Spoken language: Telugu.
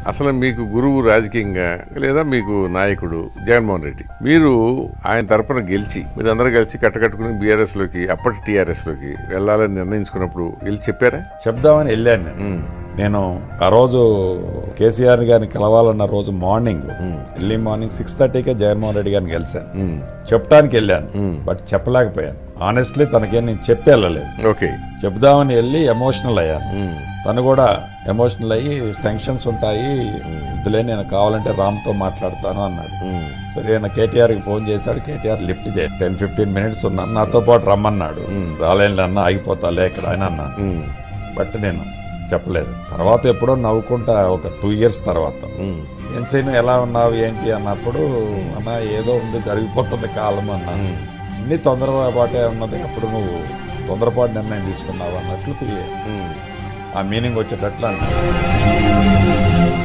అసలు మీకు గురువు రాజకీయంగా లేదా మీకు నాయకుడు జగన్మోహన్ రెడ్డి, మీరు ఆయన తరపున గెలిచి మీరు అందరూ కలిసి కట్టకట్టుకుని బీఆర్ఎస్ లోకి అప్పటి టీఆర్ఎస్ లోకి వెళ్ళాలని నిర్ణయించుకున్నప్పుడు వెళ్ళి చెప్పారా? చెప్దామని వెళ్ళాను నేను ఆ రోజు కేసీఆర్ గారిని కలవాలన్న రోజు మార్నింగ్ ఎర్లీ మార్నింగ్ 6:30కే జగన్మోహన్ రెడ్డి గారిని కలిశాను. చెప్పడానికి వెళ్ళాను, బట్ చెప్పలేకపోయాను. ఆనెస్ట్లీ తనకేం నేను చెప్పి వెళ్ళలేదు. ఓకే, చెప్దామని వెళ్ళి ఎమోషనల్ అయ్యాను. తను కూడా ఎమోషనల్ అయ్యి టెన్షన్స్ ఉంటాయి, వద్దులే నేను కావాలంటే రామ్తో మాట్లాడతాను అన్నాడు. సరే ఆయన కేటీఆర్కి ఫోన్ చేశాడు. కేటీఆర్ లిఫ్ట్ చేయ 10-15 మినిట్స్ ఉన్నాను, నాతో పాటు రమ్మన్నాడు. రాలేండి అన్న, ఆగిపోతాలే ఇక్కడ ఆయన అన్నాను. బట్ నేను చెప్పలేదు. తర్వాత ఎప్పుడో నవ్వుకుంటా ఒక 2 years తర్వాత ఎంతైనా ఎలా ఉన్నావు ఏంటి అన్నప్పుడు, అన్న ఏదో ఉంది జరిగిపోతుంది కాలం అన్నాను. అన్ని తొందరపాటే ఉన్నది, అప్పుడు నువ్వు తొందరపాటు నిర్ణయం తీసుకున్నావు అన్నట్లు ఫీల్ అయ్యాను. ఆ మీనింగ్ వచ్చేటట్లు అన్నాడు.